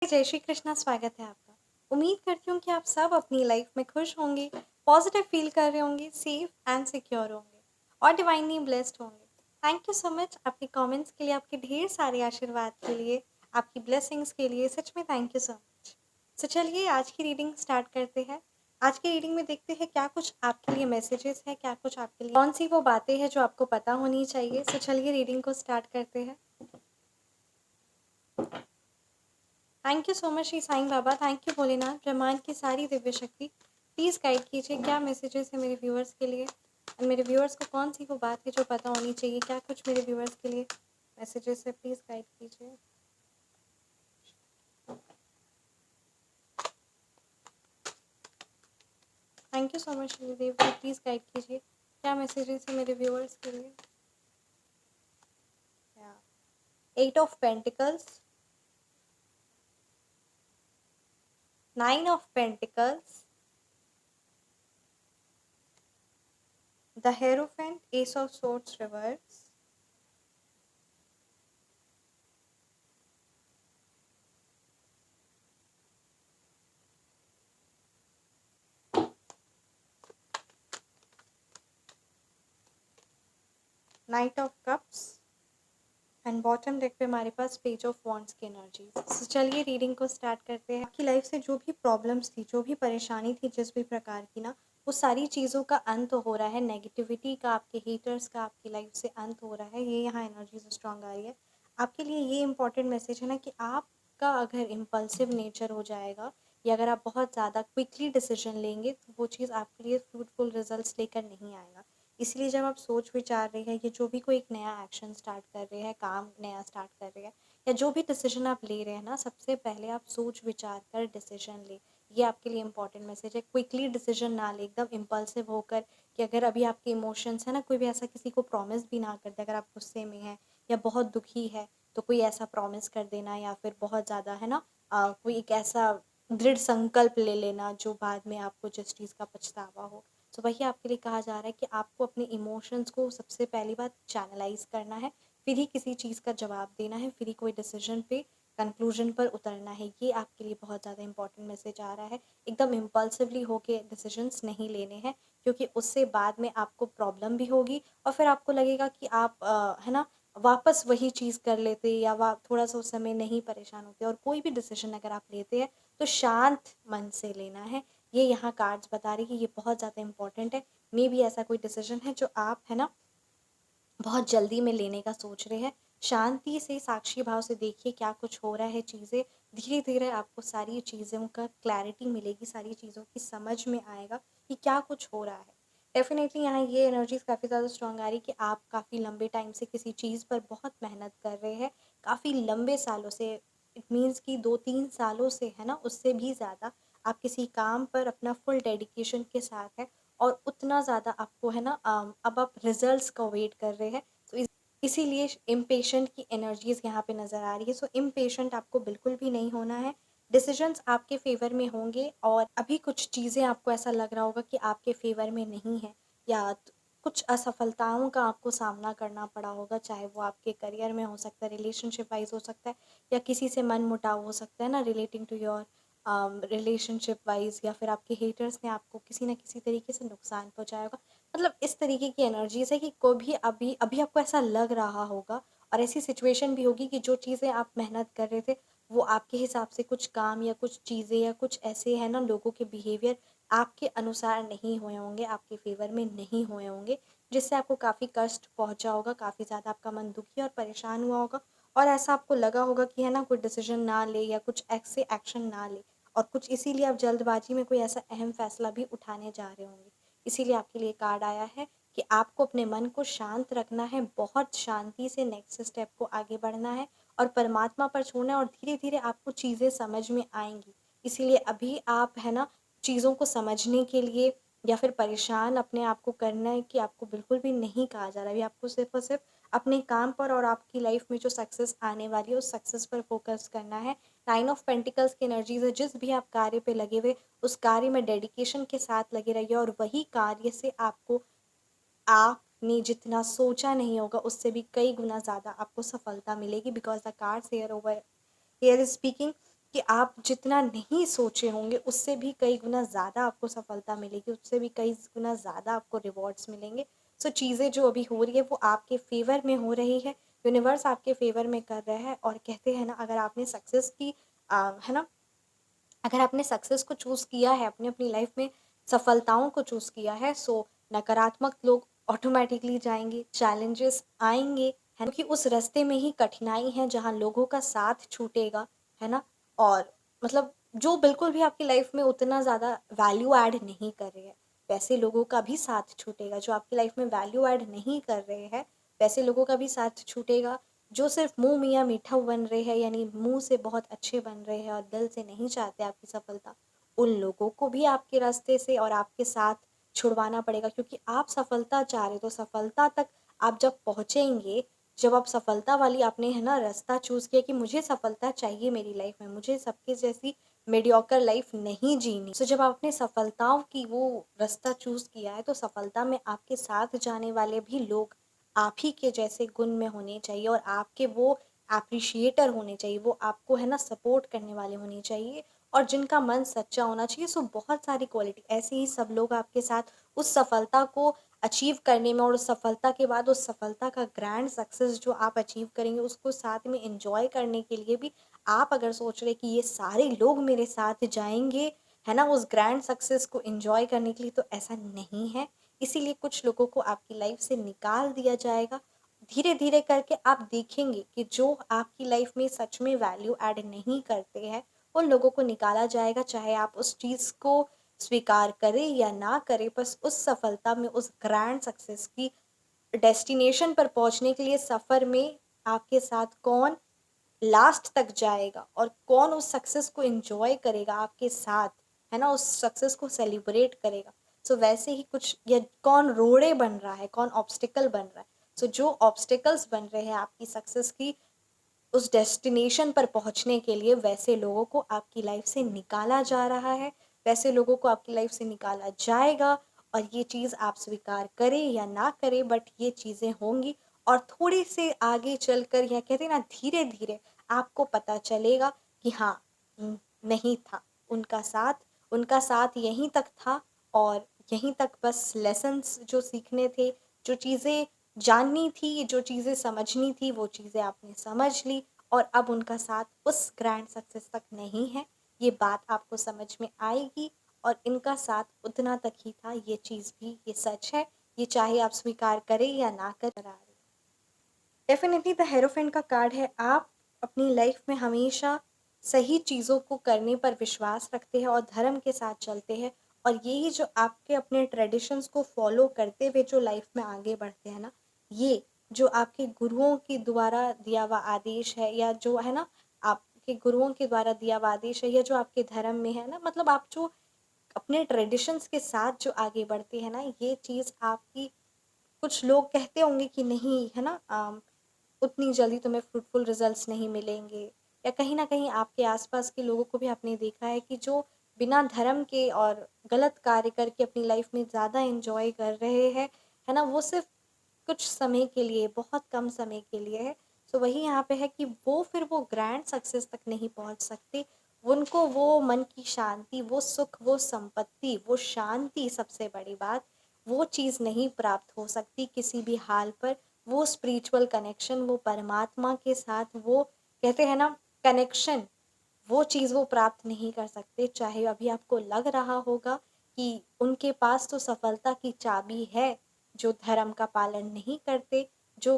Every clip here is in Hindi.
जय श्री कृष्णा। स्वागत है आपका। उम्मीद करती हूँ कि आप सब अपनी लाइफ में खुश होंगे, पॉजिटिव फील कर रहे होंगे, सेफ एंड सिक्योर होंगे और डिवाइनली ब्लेस्ड होंगे। थैंक यू सो मच आपके कमेंट्स के लिए, आपके ढेर सारे आशीर्वाद के लिए, आपकी ब्लेसिंग्स के लिए। सच में थैंक यू सो मच। सो चलिए आज की रीडिंग स्टार्ट करते हैं। आज की रीडिंग में देखते हैं क्या कुछ आपके लिए मैसेजेस है, क्या कुछ आपके लिए कौन सी वो बातें हैं जो आपको पता होनी चाहिए। सो चलिए रीडिंग को स्टार्ट करते हैं। Thank you so much Shri Sai Baba, thank you Bholenath, ब्रह्मांड की सारी दिव्य शक्ति। प्लीज़ गाइड कीजिए क्या मैसेजेस है मेरे व्यूअर्स के लिए, और मेरे व्यूअर्स को कौन सी वो बात है जो पता होनी चाहिए। क्या कुछ मेरे व्यूअर्स के लिए मैसेजेस है, प्लीज़ गाइड कीजिए। Thank you so much Shridev ji, please guide कीजिए क्या मैसेजेस है मेरे व्यूअर्स के लिए। 8 of pentacles, 9 of pentacles, the hierophant, ace of swords reverse, knight of cups and bottom deck पे हमारे पास पेज ऑफ वॉन्ड्स की एनर्जी। तो चलिए रीडिंग को स्टार्ट करते हैं। आपकी लाइफ से जो भी प्रॉब्लम्स थी, जो भी परेशानी थी, जिस भी प्रकार की ना, वो सारी चीज़ों का अंत हो रहा है। नेगेटिविटी का, आपके हेटर्स का आपकी लाइफ से अंत हो रहा है। ये यहाँ एनर्जी से स्ट्रांग आ रही है आपके लिए। ये इंपॉर्टेंट मैसेज है ना कि आपका अगर इम्पल्सिव नेचर हो जाएगा, या अगर आप बहुत ज़्यादा क्विकली डिसीजन लेंगे, तो वो चीज़ आपके लिए फ्रूटफुल रिजल्ट्स लेकर नहीं आएगा। इसलिए जब आप सोच विचार रहे हैं, या जो भी कोई एक नया एक्शन स्टार्ट कर रहे हैं, काम नया स्टार्ट कर रहे हैं, या जो भी डिसीजन आप ले रहे हैं ना, सबसे पहले आप सोच विचार कर डिसीजन ले। ये आपके लिए इंपॉर्टेंट मैसेज है। क्विकली डिसीजन ना ले एकदम इम्पल्सिव होकर, कि अगर अभी आपके इमोशंस है ना, कोई भी ऐसा किसी को प्रॉमिस भी ना कर दे। अगर आप गुस्से में हैं या बहुत दुखी है, तो कोई ऐसा प्रॉमिस कर देना, या फिर बहुत ज़्यादा है ना कोई एक ऐसा दृढ़ संकल्प ले लेना जो बाद में आपको जिस चीज़ का पछतावा हो। तो वही आपके लिए कहा जा रहा है कि आपको अपने इमोशंस को सबसे पहली बात चैनलाइज करना है, फिर ही किसी चीज़ का जवाब देना है, फिर ही कोई डिसीजन पे कंक्लूजन पर उतरना है। ये आपके लिए बहुत ज़्यादा इंपॉर्टेंट मैसेज आ रहा है। एकदम इम्पल्सिवली होके डिसीजंस नहीं लेने हैं, क्योंकि उससे बाद में आपको प्रॉब्लम भी होगी, और फिर आपको लगेगा कि आप है ना वापस वही चीज़ कर लेते, या थोड़ा सा उस समय नहीं परेशान होते। और कोई भी डिसीजन अगर आप लेते हैं तो शांत मन से लेना है। ये यहाँ कार्ड्स बता रही है कि ये बहुत ज़्यादा इंपॉर्टेंट है। मे बी ऐसा कोई डिसीजन है जो आप है ना बहुत जल्दी में लेने का सोच रहे हैं। शांति से, साक्षी भाव से देखिए क्या कुछ हो रहा है चीज़ें। धीरे धीरे आपको सारी चीज़ों का क्लैरिटी मिलेगी, सारी चीज़ों की समझ में आएगा कि क्या कुछ हो रहा है। डेफिनेटली यहाँ ये एनर्जीज काफ़ी ज़्यादा स्ट्रॉन्ग आ रही कि आप काफ़ी लंबे टाइम से किसी चीज़ पर बहुत मेहनत कर रहे हैं, काफ़ी लंबे सालों से। इट मीन्स कि 2-3 सालों से है ना, उससे भी ज़्यादा आप किसी काम पर अपना फुल डेडिकेशन के साथ है, और उतना ज़्यादा आपको है ना अब आप रिजल्ट्स का वेट कर रहे हैं। तो इसीलिए इम्पेशेंट की एनर्जीज यहाँ पे नज़र आ रही है। सो इम्पेशेंट आपको बिल्कुल भी नहीं होना है। डिसीजंस आपके फेवर में होंगे, और अभी कुछ चीज़ें आपको ऐसा लग रहा होगा कि आपके फेवर में नहीं है, या कुछ असफलताओं का आपको सामना करना पड़ा होगा, चाहे वो आपके करियर में हो सकता है, रिलेशनशिप वाइज हो सकता है, या किसी से मन मुटाव हो सकता है ना, relating to your relationship wise, या फिर आपके हेटर्स ने आपको किसी ना किसी तरीके से नुकसान पहुंचाया होगा। मतलब इस तरीके की एनर्जीज है कि कोई भी अभी अभी आपको ऐसा लग रहा होगा, और ऐसी सिचुएशन भी होगी कि जो चीज़ें आप मेहनत कर रहे थे, वो आपके हिसाब से कुछ काम या कुछ चीज़ें या कुछ ऐसे है ना लोगों के बिहेवियर आपके अनुसार नहीं हुए होंगे, आपके फेवर में नहीं हुए होंगे, जिससे आपको काफ़ी कष्ट पहुंचा होगा, काफ़ी ज़्यादा आपका मन दुखी और परेशान हुआ होगा। और ऐसा आपको लगा होगा कि है ना कोई डिसीजन ना ले, या कुछ ऐसे एक्शन ना ले, और कुछ इसीलिए आप जल्दबाजी में कोई ऐसा अहम फैसला भी उठाने जा रहे होंगे। इसीलिए आपके लिए कार्ड आया है कि आपको अपने मन को शांत रखना है, बहुत शांति से नेक्स्ट स्टेप को आगे बढ़ना है, और परमात्मा पर छोड़ना है, और धीरे धीरे आपको चीज़ें समझ में आएंगी। इसीलिए अभी आप है ना चीज़ों को समझने के लिए, या फिर परेशान अपने आप को करना है, कि आपको बिल्कुल भी नहीं कहा जा रहा है। अभी आपको सिर्फ और सिर्फ अपने काम पर और आपकी लाइफ में जो सक्सेस आने वाली है उस सक्सेस पर फोकस करना है। 9 ऑफ पेंटिकल्स की एनर्जीज है, जिस भी आप कार्य पे लगे हुए उस कार्य में डेडिकेशन के साथ लगे रहिए, और वही कार्य से आपको आपने जितना सोचा नहीं होगा उससे भी कई गुना ज़्यादा आपको सफलता मिलेगी। Because the cards here over here is speaking कि आप जितना नहीं सोचे होंगे उससे भी कई गुना ज़्यादा आपको सफलता मिलेगी, उससे भी कई गुना ज़्यादा आपको रिवॉर्ड्स मिलेंगे। सो चीज़ें जो अभी हो रही है वो आपके फ़ेवर में हो रही है, यूनिवर्स आपके फ़ेवर में कर रहा है। और कहते हैं ना, अगर आपने सक्सेस की है ना, अगर आपने सक्सेस को चूज़ किया है, अपनी अपनी लाइफ में सफलताओं को चूज़ किया है, सो नकारात्मक लोग ऑटोमेटिकली जाएंगे, चैलेंजेस आएंगे, है ना, क्योंकि उस रास्ते में ही कठिनाई है जहाँ लोगों का साथ छूटेगा, है ना। और मतलब जो बिल्कुल भी आपकी लाइफ में उतना ज़्यादा वैल्यू ऐड नहीं कर रहे हैं, वैसे लोगों का भी साथ छूटेगा। जो आपकी लाइफ में वैल्यू ऐड नहीं कर रहे हैं, वैसे लोगों का भी साथ छूटेगा। जो सिर्फ मुँह मियाँ मीठा बन रहे हैं, यानी मुँह से बहुत अच्छे बन रहे हैं और दिल से नहीं चाहते आपकी सफलता, उन लोगों को भी आपके रास्ते से और आपके साथ छुड़वाना पड़ेगा। क्योंकि आप सफलता चाह रहे हो, तो सफलता तक आप जब पहुँचेंगे, जब आप सफलता वाली आपने, है ना, रास्ता चूज़ किया कि मुझे सफलता चाहिए मेरी लाइफ में, मुझे सबके जैसी मीडियोकर लाइफ नहीं जीनी। सो जब आपने सफलताओं की वो रास्ता चूज़ किया है, तो सफलता में आपके साथ जाने वाले भी लोग आप ही के जैसे गुण में होने चाहिए और आपके वो एप्रिशिएटर होने चाहिए, वो आपको, है ना, सपोर्ट करने वाले होने चाहिए और जिनका मन सच्चा होना चाहिए। सो बहुत सारी क्वालिटी ऐसे ही सब लोग आपके साथ उस सफलता को अचीव करने में, और उस सफलता के बाद उस सफलता का ग्रैंड सक्सेस जो आप अचीव करेंगे उसको साथ में एंजॉय करने के लिए भी आप अगर सोच रहे कि ये सारे लोग मेरे साथ जाएंगे, है ना, उस ग्रैंड सक्सेस को एंजॉय करने के लिए, तो ऐसा नहीं है। इसीलिए कुछ लोगों को आपकी लाइफ से निकाल दिया जाएगा। धीरे धीरे करके आप देखेंगे कि जो आपकी लाइफ में सच में वैल्यू ऐड नहीं करते हैं, उन लोगों को निकाला जाएगा। चाहे आप उस चीज़ को स्वीकार करें या ना करें, बस उस सफलता में, उस ग्रैंड सक्सेस की डेस्टिनेशन पर पहुंचने के लिए सफ़र में आपके साथ कौन लास्ट तक जाएगा और कौन उस सक्सेस को एंजॉय करेगा आपके साथ, है ना, उस सक्सेस को सेलिब्रेट करेगा। सो वैसे ही कुछ, या कौन रोड़े बन रहा है, कौन ऑब्स्टिकल बन रहा है। सो जो ऑब्स्टिकल्स बन रहे हैं आपकी सक्सेस की उस डेस्टिनेशन पर पहुंचने के लिए, वैसे लोगों को आपकी लाइफ से निकाला जा रहा है, वैसे लोगों को आपकी लाइफ से निकाला जाएगा। और ये चीज़ आप स्वीकार करें या ना करें, बट ये चीज़ें होंगी। और थोड़ी से आगे चलकर, या कहते हैं ना, धीरे धीरे आपको पता चलेगा कि हाँ, नहीं था उनका साथ यहीं तक था। और यहीं तक बस लेसन्स जो सीखने थे, जो चीज़ें जाननी थी, जो चीज़ें समझनी थी, वो चीज़ें आपने समझ ली। और अब उनका साथ उस ग्रैंड सक्सेस तक नहीं है, ये बात आपको समझ में आएगी। और इनका साथ उतना तक ही था, ये चीज़ भी, ये सच है। ये चाहे आप स्वीकार करें या ना करें। डेफिनेटली द हेरोफेंट का कार्ड है, आप अपनी लाइफ में हमेशा सही चीज़ों को करने पर विश्वास रखते हैं और धर्म के साथ चलते हैं। और यही जो आपके अपने ट्रेडिशंस को फॉलो करते हुए जो लाइफ में आगे बढ़ते हैं ना, ये जो आपके गुरुओं के द्वारा दिया हुआ आदेश है, या जो है ना, आपके गुरुओं के द्वारा दिया हुआ आदेश है, या जो आपके धर्म में है ना, मतलब आप जो अपने ट्रेडिशंस के साथ जो आगे बढ़ते हैं ना, ये चीज़ आपकी, कुछ लोग कहते होंगे कि नहीं, है ना, उतनी जल्दी तुम्हें फ्रूटफुल रिजल्ट्स नहीं मिलेंगे। या कहीं न कहीं आपके आसपास के लोगों को भी आपने देखा है कि जो बिना धर्म के और गलत कार्य करके अपनी लाइफ में ज़्यादा एन्जॉय कर रहे हैं, है ना? वो सिर्फ़ कुछ समय के लिए, बहुत कम समय के लिए है। सो वही यहाँ पे है कि वो फिर वो ग्रैंड सक्सेस तक नहीं पहुँच सकते। उनको वो मन की शांति, वो सुख, वो संपत्ति, वो शांति, सबसे बड़ी बात, वो चीज़ नहीं प्राप्त हो सकती किसी भी हाल पर। वो स्पिरिचुअल कनेक्शन, वो परमात्मा के साथ, वो कहते हैं ना, कनेक्शन, वो चीज़ वो प्राप्त नहीं कर सकते। चाहे अभी आपको लग रहा होगा कि उनके पास तो सफलता की चाबी है, जो धर्म का पालन नहीं करते, जो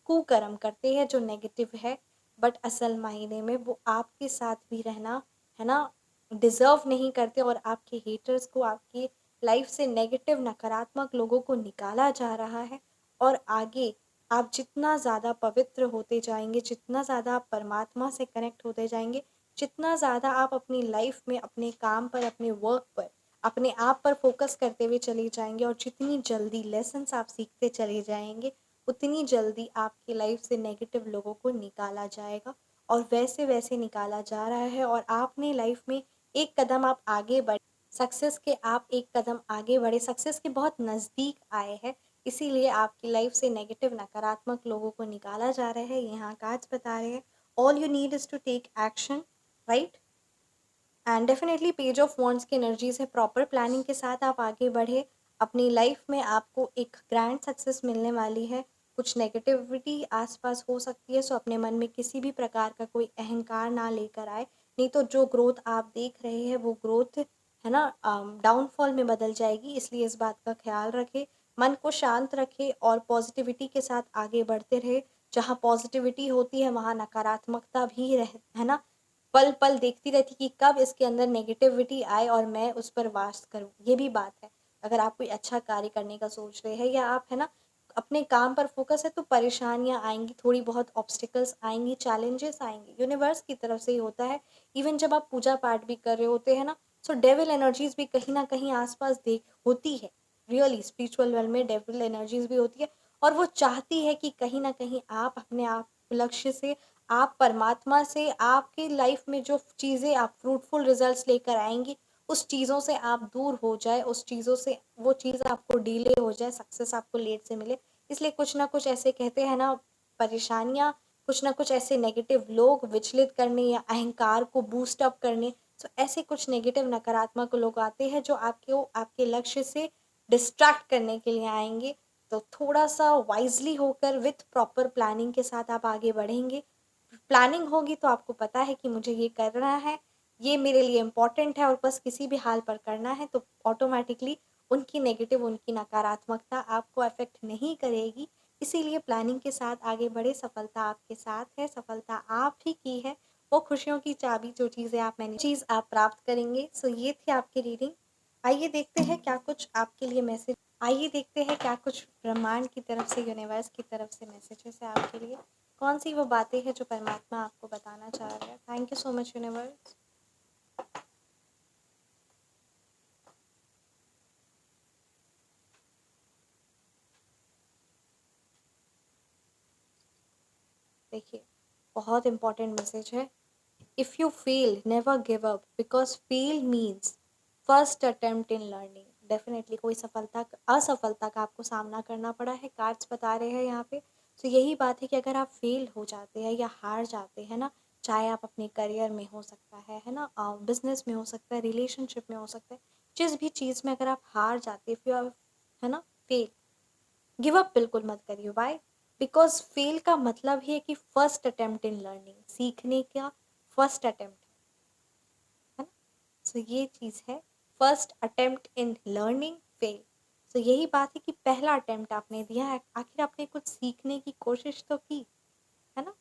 कुकर्म करते हैं, जो नेगेटिव है, बट असल मायने में वो आपके साथ भी रहना, है ना, डिज़र्व नहीं करते। और आपके हेटर्स को, आपकी लाइफ से नेगेटिव, नकारात्मक लोगों को निकाला जा रहा है। और आगे आप जितना ज़्यादा पवित्र होते जाएंगे, जितना ज़्यादा आप परमात्मा से कनेक्ट होते जाएंगे, जितना ज़्यादा आप अपनी लाइफ में, अपने काम पर, अपने वर्क पर, अपने आप पर फोकस करते हुए चले जाएंगे, और जितनी जल्दी लेसन्स आप सीखते चले जाएंगे, उतनी जल्दी आपकी लाइफ से नेगेटिव लोगों को निकाला जाएगा। और वैसे वैसे निकाला जा रहा है। और आपने लाइफ में एक कदम आप आगे बढ़े, सक्सेस के आप एक कदम आगे बढ़े, सक्सेस के बहुत नज़दीक आए हैं। इसीलिए आपकी लाइफ से नेगेटिव, नकारात्मक लोगों को निकाला जा रहा है। यहाँ कार्ड्स बता रहे हैं, all you need is to take action, right? And definitely page of wands की एनर्जीज है, प्रॉपर प्लानिंग के साथ आप आगे बढ़े अपनी लाइफ में, आपको एक ग्रैंड सक्सेस मिलने वाली है। कुछ नेगेटिविटी आसपास हो सकती है, सो अपने मन में किसी भी प्रकार का कोई अहंकार ना लेकर आए, नहीं तो जो ग्रोथ आप देख रहे हैं वो ग्रोथ है ना डाउनफॉल में बदल जाएगी। इसलिए इस बात का ख्याल रखें, मन को शांत रखें और पॉजिटिविटी के साथ आगे बढ़ते रहे। जहाँ पॉजिटिविटी होती है वहाँ नकारात्मकता भी है ना, पल पल देखती रहती कि कब इसके अंदर नेगेटिविटी आए और मैं उस पर वास करूं। ये भी बात है, अगर आप कोई अच्छा कार्य करने का सोच रहे हैं या आप है ना अपने काम पर फोकस है, तो परेशानियां आएंगी, थोड़ी बहुत ऑब्स्टिकल्स आएंगी, चैलेंजेस आएंगे, यूनिवर्स की तरफ से ही होता है। इवन जब आप पूजा पाठ भी कर रहे होते हैं ना, सो डेविल एनर्जीज भी कहीं ना कहीं आसपास देख होती है। रियली स्पिरिचुअल वर्ल्ड में डेविल एनर्जीज भी होती है, और वो चाहती है कि कहीं ना कहीं आप अपने आप लक्ष्य से, आप परमात्मा से, आपकी लाइफ में जो चीज़ें आप फ्रूटफुल रिजल्ट्स लेकर आएंगी, उस चीज़ों से आप दूर हो जाए, उस चीज़ों से वो चीज़ आपको डिले हो जाए, सक्सेस आपको लेट से मिले। इसलिए कुछ ना कुछ ऐसे कहते हैं ना परेशानियाँ, कुछ ना कुछ ऐसे नेगेटिव लोग विचलित करने या अहंकार को बूस्ट अप करने, तो ऐसे कुछ नेगेटिव नकारात्मक लोग आते हैं जो आपको आपके लक्ष्य से डिस्ट्रैक्ट करने के लिए आएंगे। तो थोड़ा सा वाइजली होकर विथ प्रॉपर प्लानिंग के साथ आप आगे बढ़ेंगे। प्लानिंग होगी तो आपको पता है कि मुझे ये करना है, ये मेरे लिए इम्पोर्टेंट है और बस किसी भी हाल पर करना है, तो ऑटोमेटिकली उनकी नेगेटिव, उनकी नकारात्मकता आपको अफेक्ट नहीं करेगी। इसीलिए प्लानिंग के साथ आगे बढ़े, सफलता आपके साथ है, सफलता आप ही की है। वो खुशियों की चाबी, जो चीज़ें आप मैंने चीज़ आप प्राप्त करेंगे। सो ये थी आपकी रीडिंग। आइए देखते हैं क्या कुछ आपके लिए मैसेज, आइए देखते हैं क्या कुछ ब्रह्मांड की तरफ से, यूनिवर्स की तरफ से मैसेजेस है आपके लिए। कौन सी वो बातें हैं जो परमात्मा आपको बताना चाह रहा है। Thank you so much universe. देखिए, बहुत इंपॉर्टेंट मैसेज है। If you fail never give up, because fail means first attempt in learning. Definitely कोई सफलता असफलता का आपको सामना करना पड़ा है, कार्ड्स बता रहे हैं यहाँ पे। तो यही बात है कि अगर आप फेल हो जाते हैं या हार जाते हैं ना, चाहे आप अपने करियर में हो सकता है ना, बिजनेस में हो सकता है, रिलेशनशिप में हो सकता है, जिस भी चीज़ में अगर आप हार जाते हैं, है ना, फेल, गिव अप बिल्कुल मत करिए। वाई? बिकॉज फेल का मतलब ही है कि फर्स्ट अटेम्प्ट इन लर्निंग, सीखने का फर्स्ट अटेम्प्ट है ना। सो ये चीज़ है, first attempt in learning fail. So यही बात है कि पहला अटेम्प्ट आपने दिया है, आखिर आपने कुछ सीखने की कोशिश तो की है ना।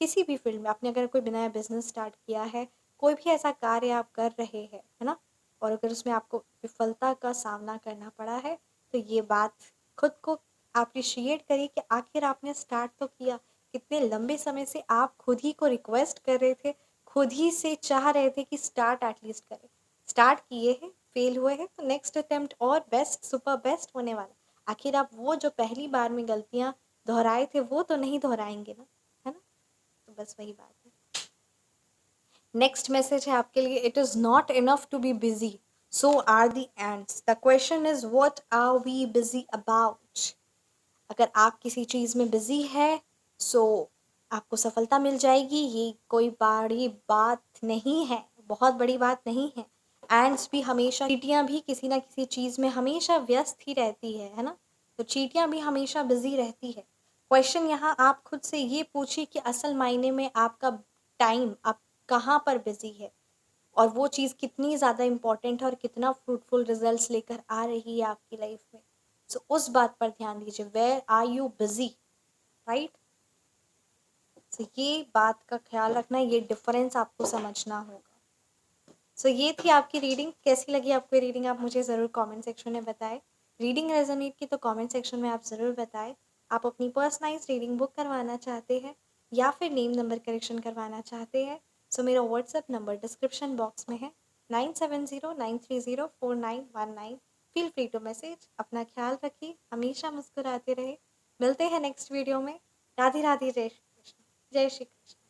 किसी भी फील्ड में आपने अगर कोई नया बिजनेस स्टार्ट किया है, कोई भी ऐसा कार्य आप कर रहे हैं है ना, और अगर उसमें आपको विफलता का सामना करना पड़ा है, तो ये बात खुद को अप्रिशिएट करिए कि आखिर आपने स्टार्ट तो किया। कितने लंबे समय से आप खुद ही को रिक्वेस्ट कर रहे थे, खुद ही से चाह रहे थे कि स्टार्ट एटलीस्ट करें, स्टार्ट किए हैं, फेल हुए हैं, तो नेक्स्ट अटेम्प्ट और बेस्ट, सुपर बेस्ट होने वाला। आखिर आप वो जो पहली बार में गलतियां दोहराए थे वो तो नहीं दोहराएंगे ना, है ना। तो बस वही बात है। नेक्स्ट मैसेज है आपके लिए, it is not enough to be busy, so are the ants, the question is what are we busy about. अगर आप किसी चीज़ में बिजी है, सो आपको सफलता मिल जाएगी, ये कोई बड़ी बात नहीं है, बहुत बड़ी बात नहीं है। एंड्स भी हमेशा, चीटियाँ भी किसी ना किसी चीज़ में हमेशा व्यस्त ही रहती है ना, तो चीटियाँ भी हमेशा बिजी रहती है। क्वेश्चन यहाँ आप खुद से ये पूछिए कि असल मायने में आपका टाइम, आप कहाँ पर बिजी है, और वो चीज़ कितनी ज़्यादा इम्पोर्टेंट है और कितना फ्रूटफुल रिजल्ट्स लेकर आ रही है आपकी लाइफ में। सो उस बात पर ध्यान दीजिए, where are you busy, right. So ये बात का ख्याल रखना, ये डिफरेंस आपको समझना होगा। सो ये थी आपकी रीडिंग। कैसी लगी आपको रीडिंग, आप मुझे ज़रूर कमेंट सेक्शन में बताएं। रीडिंग रेजोनेट की तो कमेंट सेक्शन में आप ज़रूर बताएं। आप अपनी पर्सनलाइज रीडिंग बुक करवाना चाहते हैं या फिर नेम नंबर करेक्शन करवाना चाहते हैं, सो मेरा व्हाट्सएप नंबर डिस्क्रिप्शन बॉक्स में है, 9709304919। Feel free to message. अपना ख्याल रखिए, हमेशा मुस्कुराते रहे। मिलते हैं नेक्स्ट वीडियो में। राधे राधे, जय श्री कृष्ण, जय श्री कृष्ण।